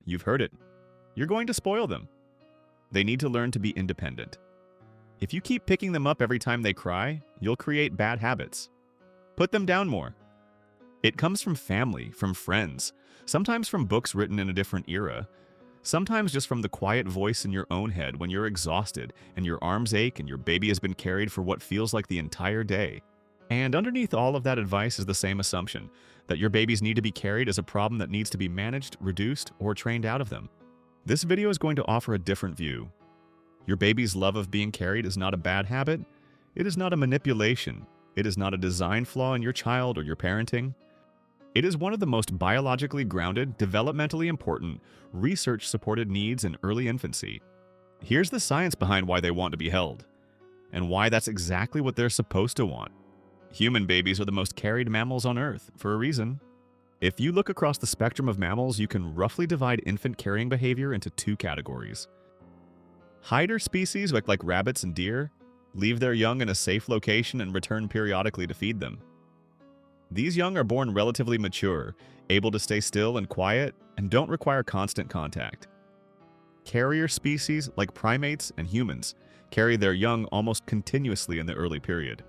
You've heard it. You're going to spoil them. They need to learn to be independent. If you keep picking them up every time they cry, you'll create bad habits. Put them down more. It comes from family, from friends, sometimes from books written in a different era, sometimes just from the quiet voice in your own head when you're exhausted and your arms ache and your baby has been carried for what feels like the entire day. And underneath all of that advice is the same assumption, that your babies need to be carried as a problem that needs to be managed, reduced, or trained out of them. This video is going to offer a different view. Your baby's love of being carried is not a bad habit. It is not a manipulation. It is not a design flaw in your child or your parenting. It is one of the most biologically grounded, developmentally important, research-supported needs in early infancy. Here's the science behind why they want to be held, and why that's exactly what they're supposed to want. Human babies are the most carried mammals on Earth, for a reason. If you look across the spectrum of mammals, you can roughly divide infant carrying behavior into two categories. Hider species, like rabbits and deer, leave their young in a safe location and return periodically to feed them. These young are born relatively mature, able to stay still and quiet, and don't require constant contact. Carrier species, like primates and humans, carry their young almost continuously in the early period.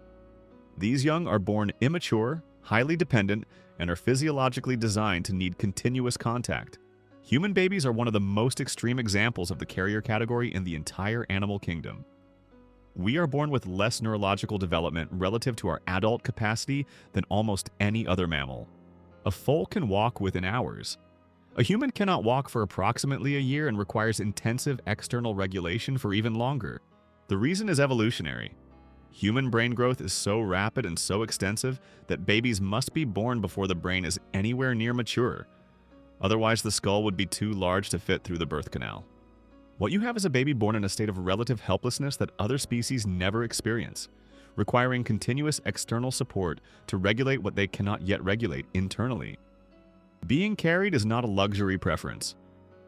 These young are born immature, highly dependent, and are physiologically designed to need continuous contact. Human babies are one of the most extreme examples of the carrier category in the entire animal kingdom. We are born with less neurological development relative to our adult capacity than almost any other mammal. A foal can walk within hours. A human cannot walk for approximately a year and requires intensive external regulation for even longer. The reason is evolutionary. Human brain growth is so rapid and so extensive that babies must be born before the brain is anywhere near mature. Otherwise, the skull would be too large to fit through the birth canal. What you have is a baby born in a state of relative helplessness that other species never experience, requiring continuous external support to regulate what they cannot yet regulate internally. Being carried is not a luxury preference.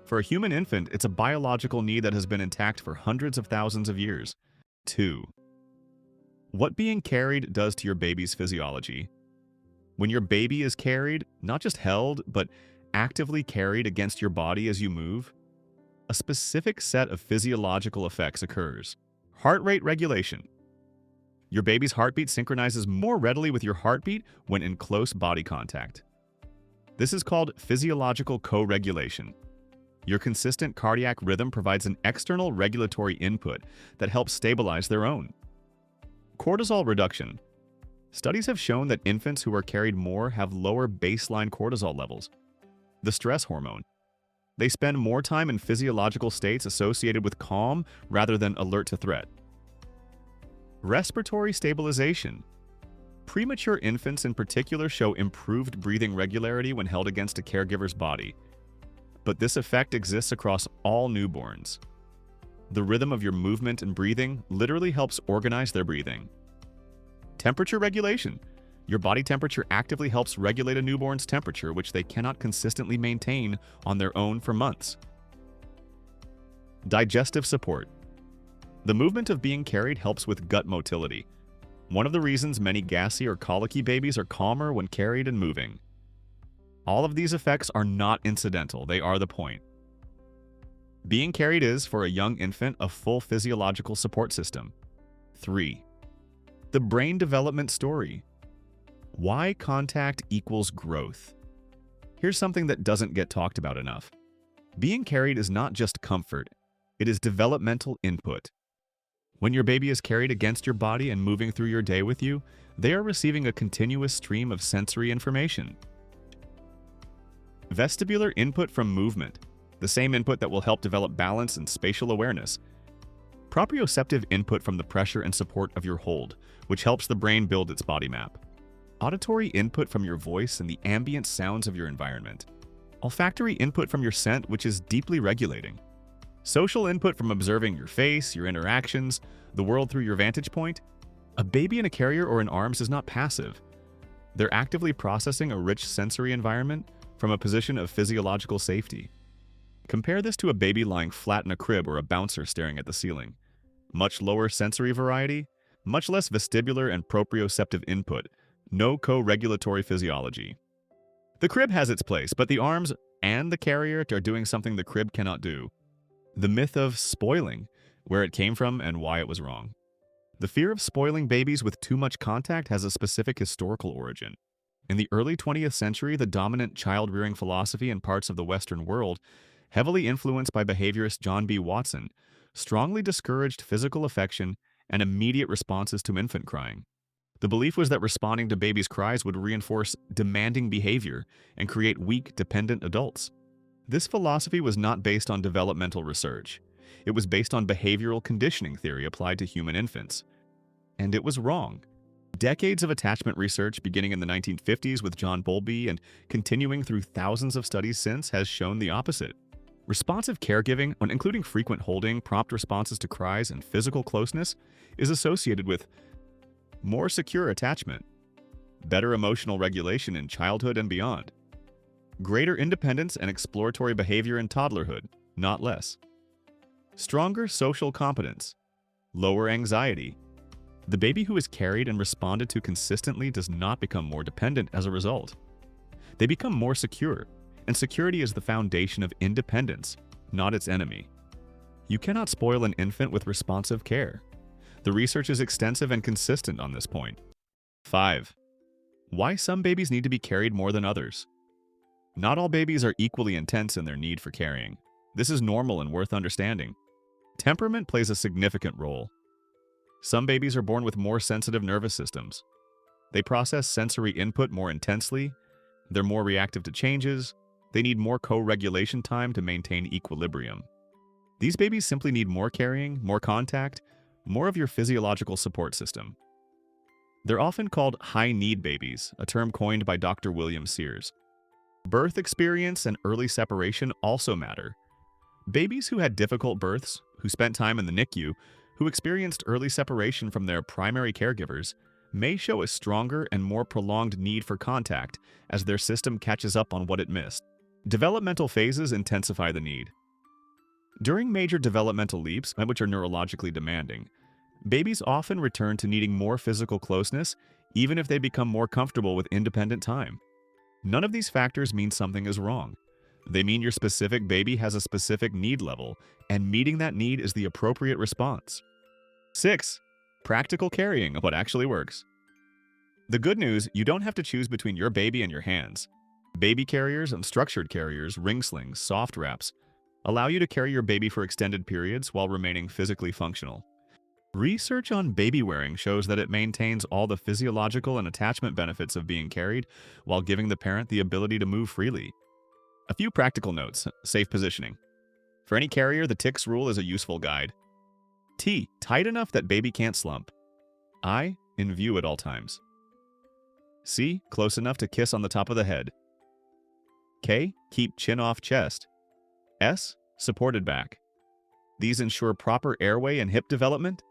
For a human infant, it's a biological need that has been intact for hundreds of thousands of years. 2. What being carried does to your baby's physiology. When your baby is carried, not just held, but actively carried against your body as you move, a specific set of physiological effects occurs. Heart rate regulation. Your baby's heartbeat synchronizes more readily with your heartbeat when in close body contact. This is called physiological co-regulation. Your consistent cardiac rhythm provides an external regulatory input that helps stabilize their own. Cortisol reduction. Studies have shown that infants who are carried more have lower baseline cortisol levels, the stress hormone. They spend more time in physiological states associated with calm rather than alert to threat. Respiratory stabilization. Premature infants in particular show improved breathing regularity when held against a caregiver's body. But this effect exists across all newborns. The rhythm of your movement and breathing literally helps organize their breathing. Temperature regulation. Your body temperature actively helps regulate a newborn's temperature, which they cannot consistently maintain on their own for months. Digestive support. The movement of being carried helps with gut motility. One of the reasons many gassy or colicky babies are calmer when carried and moving. All of these effects are not incidental, they are the point. Being carried is, for a young infant, a full physiological support system. 3. The brain development story. Why contact equals growth? Here's something that doesn't get talked about enough. Being carried is not just comfort, it is developmental input. When your baby is carried against your body and moving through your day with you, they are receiving a continuous stream of sensory information. Vestibular input from movement, the same input that will help develop balance and spatial awareness. Proprioceptive input from the pressure and support of your hold, which helps the brain build its body map. Auditory input from your voice and the ambient sounds of your environment. Olfactory input from your scent, which is deeply regulating. Social input from observing your face, your interactions, the world through your vantage point. A baby in a carrier or in arms is not passive. They're actively processing a rich sensory environment from a position of physiological safety. Compare this to a baby lying flat in a crib or a bouncer staring at the ceiling. Much lower sensory variety, much less vestibular and proprioceptive input, no co-regulatory physiology. The crib has its place, but the arms and the carrier are doing something the crib cannot do. The myth of spoiling, where it came from and why it was wrong. The fear of spoiling babies with too much contact has a specific historical origin. In the early 20th century, the dominant child-rearing philosophy in parts of the Western world, heavily influenced by behaviorist John B. Watson, strongly discouraged physical affection and immediate responses to infant crying. The belief was that responding to babies' cries would reinforce demanding behavior and create weak, dependent adults. This philosophy was not based on developmental research. It was based on behavioral conditioning theory applied to human infants. And it was wrong. Decades of attachment research, beginning in the 1950s with John Bowlby and continuing through thousands of studies since, has shown the opposite. Responsive caregiving, including frequent holding, prompt responses to cries, and physical closeness, is associated with more secure attachment, better emotional regulation in childhood and beyond, greater independence and exploratory behavior in toddlerhood, not less, stronger social competence, lower anxiety. The baby who is carried and responded to consistently does not become more dependent as a result. They become more secure, and security is the foundation of independence, not its enemy. You cannot spoil an infant with responsive care. The research is extensive and consistent on this point. 5. Why some babies need to be carried more than others. Not all babies are equally intense in their need for carrying. This is normal and worth understanding. Temperament plays a significant role. Some babies are born with more sensitive nervous systems. They process sensory input more intensely, they're more reactive to changes, they need more co-regulation time to maintain equilibrium. These babies simply need more carrying, more contact, more of your physiological support system. They're often called high-need babies, a term coined by Dr. William Sears. Birth experience and early separation also matter. Babies who had difficult births, who spent time in the NICU, who experienced early separation from their primary caregivers, may show a stronger and more prolonged need for contact as their system catches up on what it missed. Developmental phases intensify the need. During major developmental leaps, which are neurologically demanding, babies often return to needing more physical closeness, even if they become more comfortable with independent time. None of these factors mean something is wrong. They mean your specific baby has a specific need level, and meeting that need is the appropriate response. 6. Practical carrying, what actually works. The good news, you don't have to choose between your baby and your hands. Baby carriers and structured carriers, ring slings, soft wraps, allow you to carry your baby for extended periods while remaining physically functional. Research on baby wearing shows that it maintains all the physiological and attachment benefits of being carried while giving the parent the ability to move freely. A few practical notes. Safe positioning. For any carrier, the TICS rule is a useful guide. T. Tight enough that baby can't slump. I. In view at all times. C. Close enough to kiss on the top of the head. K. Keep chin off chest. S. Supported back. These ensure proper airway and hip development.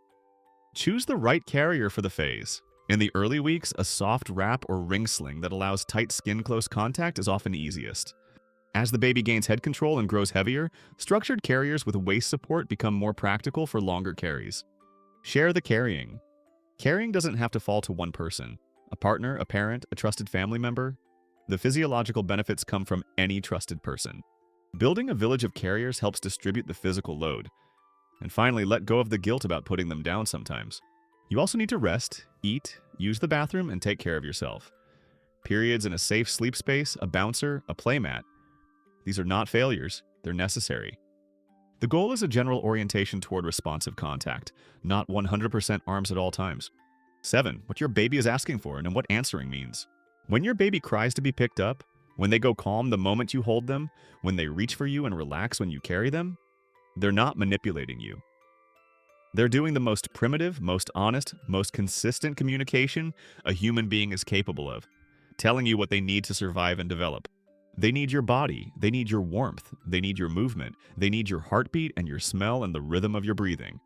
Choose the right carrier for the phase. In the early weeks, a soft wrap or ring sling that allows tight skin-close contact is often easiest. As the baby gains head control and grows heavier, structured carriers with waist support become more practical for longer carries. Share the carrying. Carrying doesn't have to fall to one person. A partner, a parent, a trusted family member. The physiological benefits come from any trusted person. Building a village of carriers helps distribute the physical load. And finally, let go of the guilt about putting them down sometimes. You also need to rest, eat, use the bathroom, and take care of yourself. Periods in a safe sleep space, a bouncer, a playmat. These are not failures, they're necessary. The goal is a general orientation toward responsive contact, not 100% arms at all times. 7. What your baby is asking for and what answering means. When your baby cries to be picked up, when they go calm the moment you hold them, when they reach for you and relax when you carry them, they're not manipulating you. They're doing the most primitive, most honest, most consistent communication a human being is capable of, telling you what they need to survive and develop. They need your body, they need your warmth, they need your movement, they need your heartbeat and your smell and the rhythm of your breathing.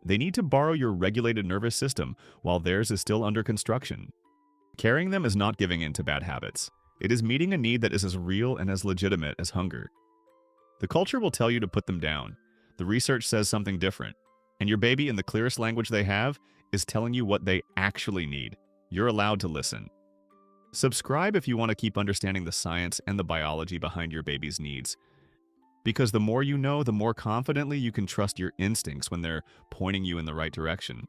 They need to borrow your regulated nervous system while theirs is still under construction. Carrying them is not giving in to bad habits. It is meeting a need that is as real and as legitimate as hunger. The culture will tell you to put them down. The research says something different. And your baby, in the clearest language they have, is telling you what they actually need. You're allowed to listen. Subscribe if you want to keep understanding the science and the biology behind your baby's needs. Because the more you know, the more confidently you can trust your instincts when they're pointing you in the right direction.